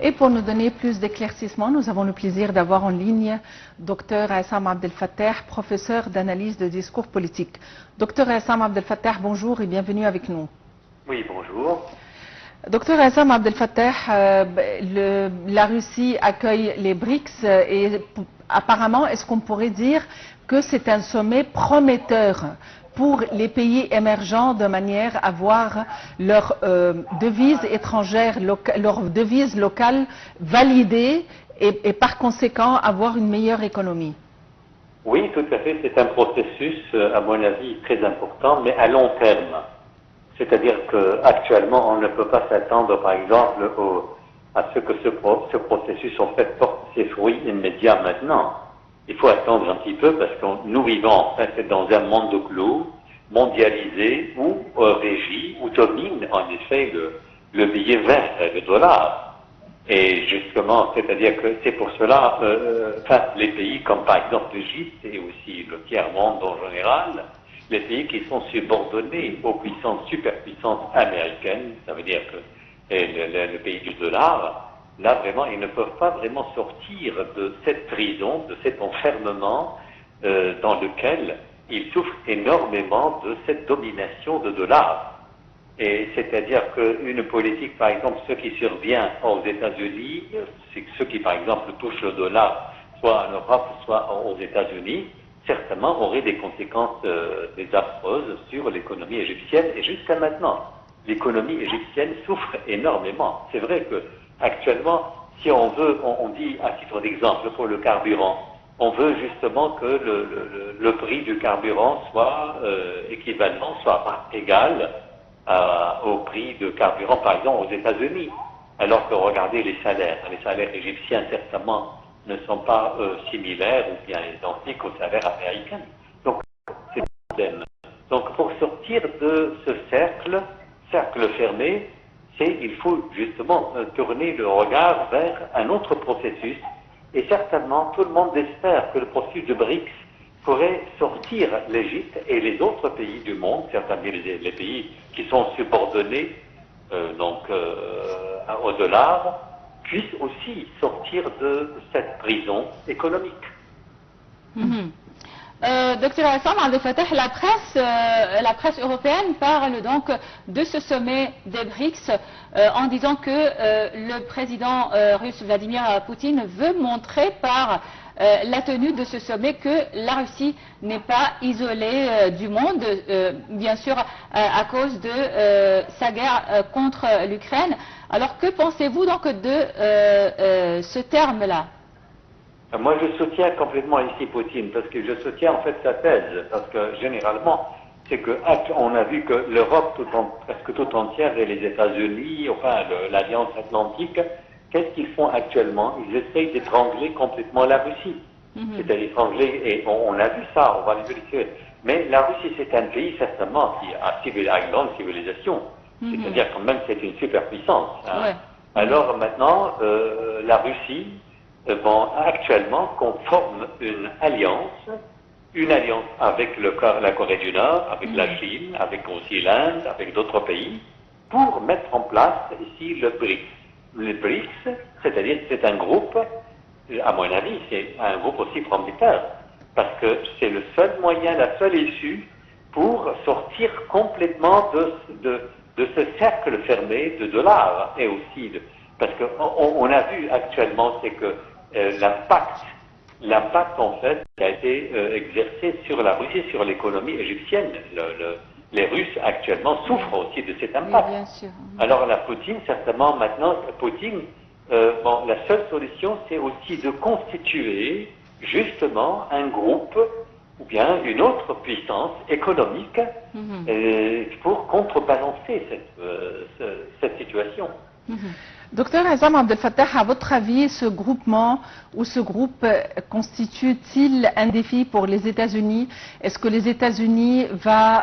Et pour nous donner plus d'éclaircissements, nous avons le plaisir d'avoir en ligne Dr Essam Abdel Fattah, professeur d'analyse de discours politique. Dr Essam Abdel Fattah, bonjour et bienvenue avec nous. Oui, bonjour. Dr Essam Abdel Fattah, la Russie accueille les BRICS et apparemment, est-ce qu'on pourrait dire que c'est un sommet prometteur pour les pays émergents de manière à voir leurs devises étrangères, leurs devises locales validées et par conséquent avoir une meilleure économie? Oui, tout à fait. C'est un processus, à mon avis, très important, mais à long terme. C'est-à-dire qu'actuellement, on ne peut pas s'attendre, par exemple, à ce que ce processus, en fait, porte ses fruits immédiats maintenant. Il faut attendre un petit peu parce que nous vivons, en fait, dans un monde clos, mondialisé, où régit, où domine, en effet, le billet vert, le dollar. Et justement, c'est-à-dire que c'est pour cela, les pays comme par exemple l'Égypte et aussi le tiers-monde en général, les pays qui sont subordonnés aux puissances, superpuissances américaines, ça veut dire que le pays du dollar, là vraiment, ils ne peuvent pas vraiment sortir de cette prison, de cet enfermement dans lequel ils souffrent énormément de cette domination de dollars. Et c'est-à-dire qu'une politique, par exemple, ce qui survient aux États-Unis, c'est que ceux qui, par exemple, touchent le dollar, soit en Europe, soit aux États-Unis, certainement auraient des conséquences désastreuses sur l'économie égyptienne. Et jusqu'à maintenant, l'économie égyptienne souffre énormément. C'est vrai que actuellement, si on veut, on dit à titre d'exemple pour le carburant, on veut justement que le prix du carburant soit équivalent, soit égal au prix de carburant, par exemple, aux États-Unis. Alors que regardez les salaires égyptiens, certainement, ne sont pas similaires ou bien identiques aux salaires américains. Donc, c'est un problème. Donc, pour sortir de ce cercle fermé, il faut justement tourner le regard vers un autre processus. Et certainement, tout le monde espère que le processus de BRICS pourrait sortir l'Égypte et les autres pays du monde, certains les pays qui sont subordonnés au dollar, puissent aussi sortir de cette prison économique. Docteur Essam Abdel Fattah, la presse européenne parle donc de ce sommet des BRICS en disant que le président russe Vladimir Poutine veut montrer par la tenue de ce sommet que la Russie n'est pas isolée du monde, bien sûr à cause de sa guerre contre l'Ukraine. Alors que pensez-vous donc de ce terme-là? Moi, je soutiens complètement ici Poutine, parce que je soutiens en fait sa thèse, parce que généralement, c'est que on a vu que l'Europe presque tout entière et les États-Unis, enfin l'Alliance Atlantique, qu'est-ce qu'ils font actuellement? Ils essayent d'étrangler complètement la Russie. C'est-à-dire étrangler, et on a vu ça, on va le vérifier. Mais la Russie, c'est un pays certainement qui a une grande civilisation. C'est-à-dire quand même c'est une superpuissance. Hein. Ouais. Alors maintenant, la Russie, actuellement, qu'on forme une alliance avec la Corée du Nord, avec la Chine, avec aussi l'Inde, avec d'autres pays, pour mettre en place ici le BRICS. Le BRICS, c'est-à-dire c'est un groupe, à mon avis, c'est un groupe aussi prometteur, parce que c'est le seul moyen, la seule issue pour sortir complètement de ce cercle fermé de dollars et aussi parce qu'on a vu actuellement, c'est que l'impact en fait qui a été exercé sur la Russie, sur l'économie égyptienne. Les Russes actuellement souffrent aussi de cet impact. Oui, bien sûr. Alors la Poutine, certainement maintenant, la seule solution c'est aussi de constituer justement un groupe ou bien une autre puissance économique pour contrebalancer cette situation. Docteur Essam Abdel Fattah, à votre avis, ce groupement ou ce groupe constitue-t-il un défi pour les États-Unis? Est-ce que les États-Unis vont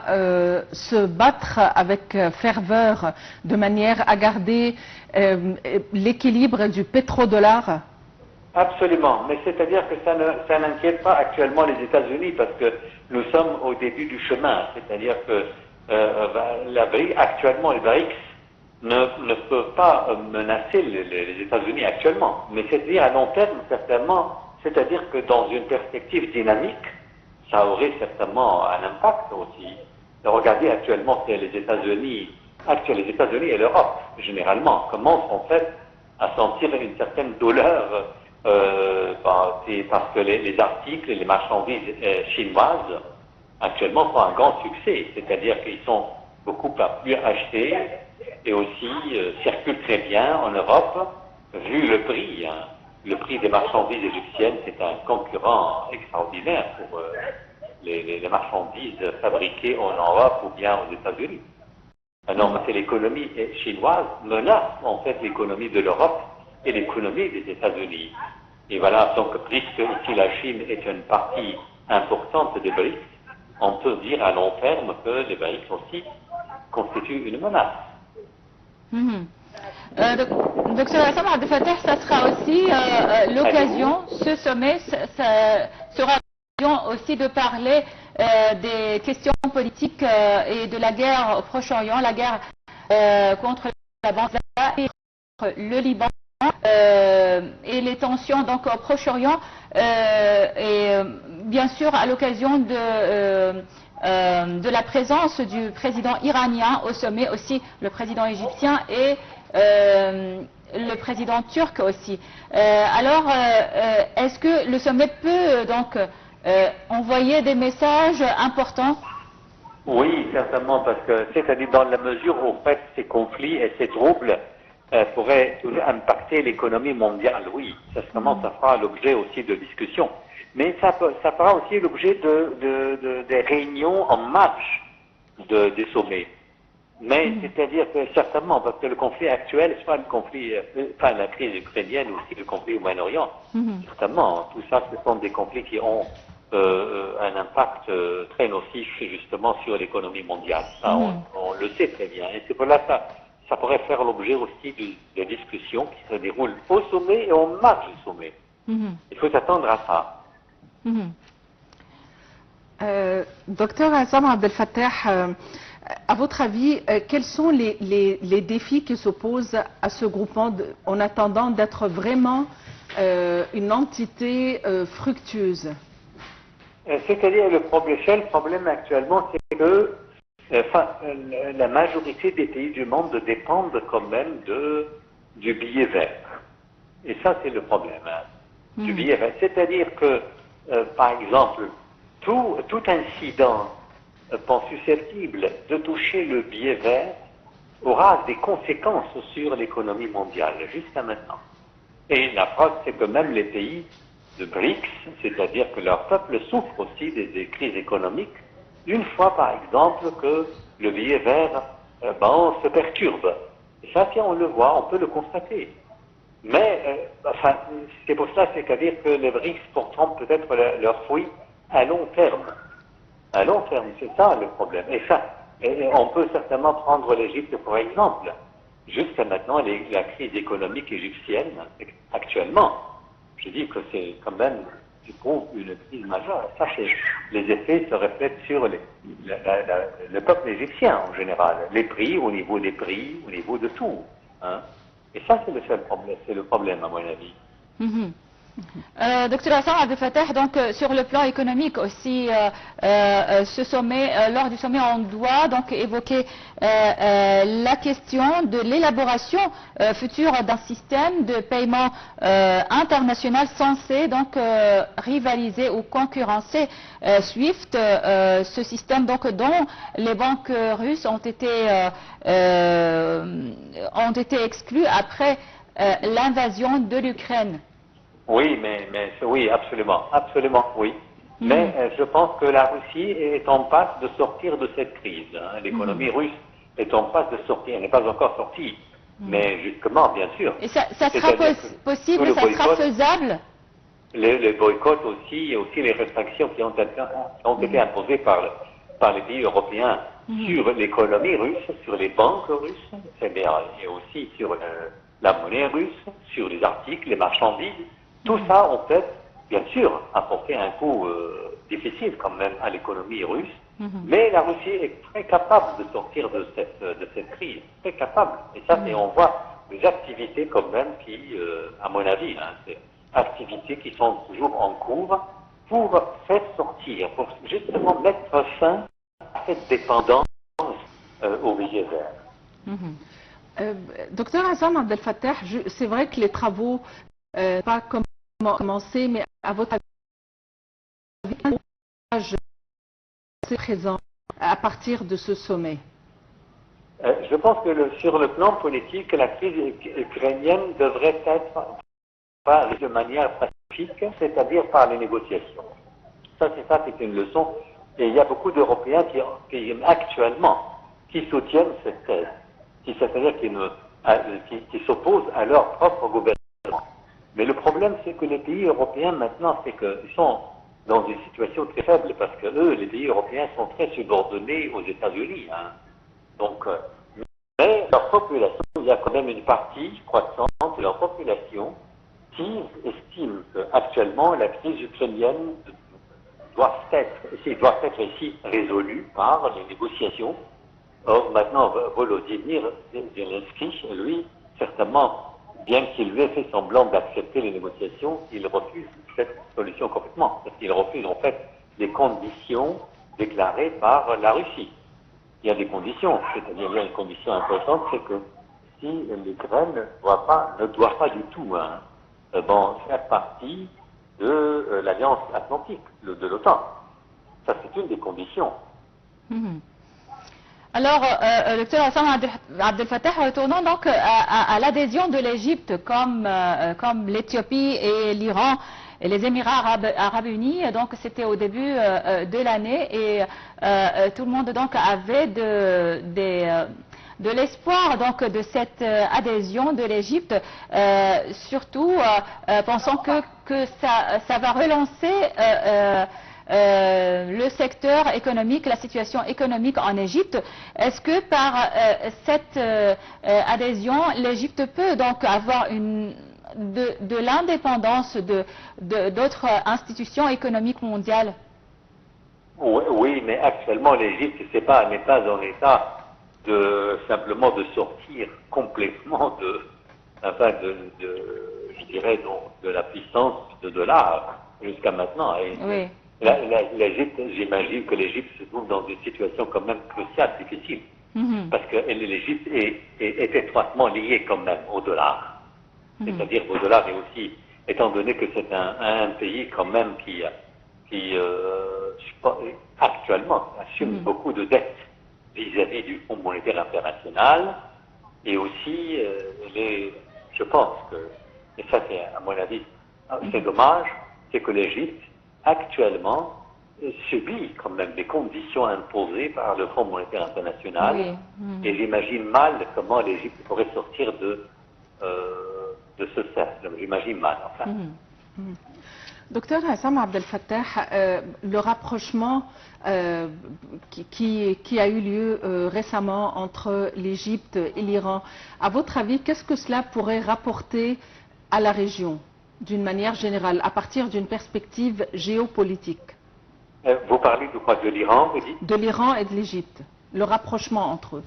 se battre avec ferveur de manière à garder l'équilibre du pétrodollar? Absolument, mais c'est-à-dire que ça n'inquiète pas actuellement les États-Unis parce que nous sommes au début du chemin, c'est-à-dire que actuellement les BRICS ne peuvent pas menacer les États-Unis actuellement. Mais c'est-à-dire à long terme, certainement, c'est-à-dire que dans une perspective dynamique, ça aurait certainement un impact aussi. Regardez actuellement les États-Unis et l'Europe, généralement, commencent en fait à sentir une certaine douleur parce que les articles et les marchandises chinoises actuellement font un grand succès, c'est-à-dire qu'ils sont beaucoup plus achetés et aussi circulent très bien en Europe, vu le prix. Hein. Le prix des marchandises égyptiennes, c'est un concurrent extraordinaire pour les marchandises fabriquées en Europe ou bien aux États-Unis. Alors, c'est l'économie chinoise menace en fait l'économie de l'Europe et l'économie des États-Unis. Et voilà, donc puisque ici la Chine est une partie importante des BRICS, on peut dire à long terme que les BRICS aussi constituent une menace. Docteur Hassam Abdel Fattah, ça sera aussi l'occasion, ce sommet sera l'occasion aussi de parler des questions politiques et de la guerre au Proche-Orient, la guerre contre la bande et le Liban et les tensions donc au Proche-Orient et bien sûr à l'occasion de la présence du président iranien au sommet, aussi le président égyptien et le président turc aussi. Alors, est-ce que le sommet peut donc envoyer des messages importants? Oui, certainement, parce que c'est-à-dire dans la mesure où en fait ces conflits et ces troubles pourraient impacter l'économie mondiale, oui, certainement ça fera l'objet aussi de discussions. Mais ça fera aussi l'objet des réunions en marge des sommets. Mais c'est-à-dire que certainement, parce que le conflit actuel, soit le conflit, enfin la crise ukrainienne ou aussi le conflit au Moyen-Orient, certainement, tout ça, ce sont des conflits qui ont un impact très nocif justement sur l'économie mondiale. Ça, on le sait très bien. Et c'est pour là que ça pourrait faire l'objet aussi de discussions qui se déroulent au sommet et en marge du sommet. Il faut s'attendre à ça. Docteur Hassam Abdel Fattah, à votre avis, quels sont les défis qui s'opposent à ce groupement en attendant d'être vraiment une entité fructueuse? C'est-à-dire le seul problème actuellement, c'est que la majorité des pays du monde dépendent quand même du billet vert. Et ça, c'est le problème du billet vert. C'est-à-dire que, par exemple, tout incident susceptible de toucher le billet vert aura des conséquences sur l'économie mondiale, jusqu'à maintenant. Et la preuve, c'est que même les pays de BRICS, c'est-à-dire que leur peuple souffre aussi des crises économiques, une fois par exemple que le billet vert se perturbe. Et ça, si on le voit, on peut le constater. Mais, c'est pour cela, c'est-à-dire que les BRICS porteront peut-être leurs fruits à long terme. À long terme, c'est ça le problème. Et on peut certainement prendre l'Égypte pour exemple. Jusqu'à maintenant, la crise économique égyptienne, actuellement, je dis que c'est quand même, je trouve, une crise majeure. Ça, les effets se reflètent sur le peuple égyptien en général. Les prix, au niveau des prix, au niveau de tout. Hein. Et ça, c'est le seul problème, c'est le problème, à mon avis. Docteur Hassam Abdel Fattah, donc sur le plan économique aussi, ce sommet, lors du sommet, on doit donc évoquer la question de l'élaboration future d'un système de paiement international censé donc rivaliser ou concurrencer SWIFT, ce système donc dont les banques russes ont été exclues après l'invasion de l'Ukraine. Oui, oui, absolument, oui. Mais je pense que la Russie est en passe de sortir de cette crise. Hein. L'économie russe est en passe de sortir. Elle n'est pas encore sortie. Mais justement, bien sûr. Et ça sera possible, ça sera faisable? Les boycotts aussi, et aussi les restrictions qui ont été imposées par les pays européens sur l'économie russe, sur les banques russes, c'est-à-dire et aussi sur la monnaie russe, sur les articles, les marchandises. Tout ça, en fait, bien sûr, a porté un coup difficile quand même à l'économie russe Mais la Russie est très capable de sortir de cette crise, très capable. Et ça, on voit des activités quand même qui, à mon avis, c'est activités qui sont toujours en cours pour faire sortir, pour justement mettre fin à cette dépendance au billet vert. Docteur Hassam Abdel Fattah, c'est vrai que les travaux n'ont pas commencé, mais à votre avis, c'est présent à partir de ce sommet? Je pense que sur le plan politique, la crise ukrainienne devrait être pas de manière pacifique, c'est-à-dire par les négociations. Ça, c'est une leçon. Et il y a beaucoup d'Européens qui actuellement, qui soutiennent cette thèse, c'est-à-dire qui s'opposent à leur propre gouvernement. Mais le problème, c'est que les pays européens, maintenant, c'est qu'ils sont dans une situation très faible, parce que eux, les pays européens, sont très subordonnés aux États-Unis. Donc, mais leur population, il y a quand même une partie croissante de leur population qui estime qu'actuellement, la crise ukrainienne doit être ici résolue par les négociations. Or, maintenant, Volodymyr Zelensky, lui, certainement, bien qu'il lui ait fait semblant d'accepter les négociations, il refuse cette solution complètement, parce qu'il refuse en fait les conditions déclarées par la Russie. Il y a des conditions, c'est-à-dire il y a une condition importante, c'est que si l'Ukraine ne doit pas du tout faire partie de l'Alliance Atlantique, de l'OTAN. Ça, c'est une des conditions. Alors, docteur Hassam Abdel Fattah, retournons donc à l'adhésion de l'Égypte comme l'Éthiopie et l'Iran et les Émirats arabes unis. Donc, c'était au début de l'année et tout le monde donc avait de l'espoir donc de cette adhésion de l'Égypte, surtout pensant que ça va relancer le secteur économique, la situation économique en Égypte. Est-ce que par cette adhésion, l'Égypte peut donc avoir de l'indépendance d'autres institutions économiques mondiales? Oui, mais actuellement l'Égypte n'est pas en état simplement de sortir complètement je dirais, de la puissance de dollar jusqu'à maintenant. Oui. L'Égypte, j'imagine que l'Égypte se trouve dans une situation quand même cruciale, difficile, parce que l'Égypte est étroitement liée quand même au dollar, c'est-à-dire au dollar, et aussi, étant donné que c'est un pays quand même qui actuellement assume beaucoup de dettes vis-à-vis du Fonds monétaire international, et aussi, je pense que, et ça c'est à mon avis, c'est dommage, c'est que l'Égypte actuellement subit quand même des conditions imposées par le Fonds monétaire international, et j'imagine mal comment l'Égypte pourrait sortir de ce cercle. J'imagine mal, enfin. Docteur Hassam Abdel Fattah, le rapprochement qui a eu lieu récemment entre l'Égypte et l'Iran, à votre avis, qu'est-ce que cela pourrait rapporter à la région, d'une manière générale, à partir d'une perspective géopolitique? Vous parlez de quoi? De l'Iran, vous dites? De l'Iran et de l'Égypte, le rapprochement entre eux.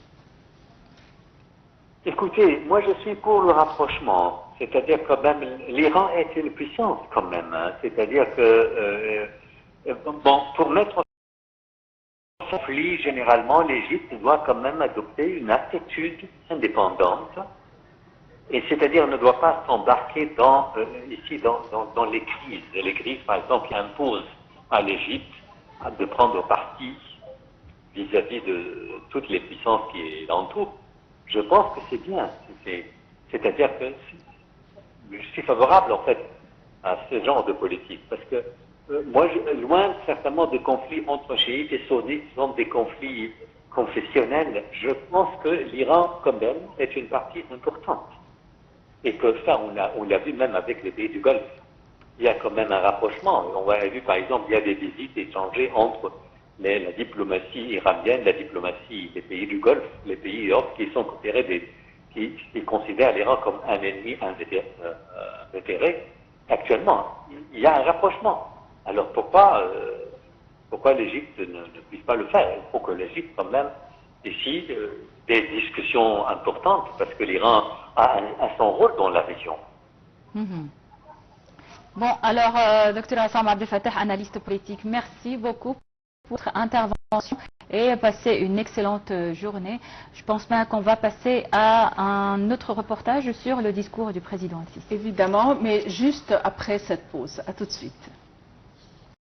Écoutez, moi je suis pour le rapprochement, c'est-à-dire quand même, l'Iran est une puissance quand même, c'est-à-dire que, pour mettre en conflit, généralement, l'Égypte doit quand même adopter une attitude indépendante, et c'est-à-dire ne doit pas s'embarquer dans les crises. Les crises, par exemple, qui imposent à l'Égypte de prendre parti vis-à-vis de toutes les puissances qui l'entourent. Je pense que c'est bien. C'est-à-dire que je suis favorable, en fait, à ce genre de politique. Parce que moi, loin certainement des conflits entre chiites et sunnites, sont des conflits confessionnels, je pense que l'Iran, quand même, est une partie importante. Et que ça, on l'a vu même avec les pays du Golfe. Il y a quand même un rapprochement. On a vu, par exemple, il y a des visites échangées entre la diplomatie iranienne, la diplomatie des pays du Golfe, les pays d'Europe qui sont considérés qui considèrent l'Iran comme un ennemi invétéré. Actuellement, il y a un rapprochement. Alors pourquoi pourquoi l'Égypte ne puisse pas le faire? Il faut que l'Égypte quand même décide des discussions importantes, parce que l'Iran a son rôle dans la région. Bon, alors, Dr Assam Abdel Fattah, analyste politique, merci beaucoup pour votre intervention et passez une excellente journée. Je pense bien qu'on va passer à un autre reportage sur le discours du président Al-Sisi. Évidemment, mais juste après cette pause. À tout de suite.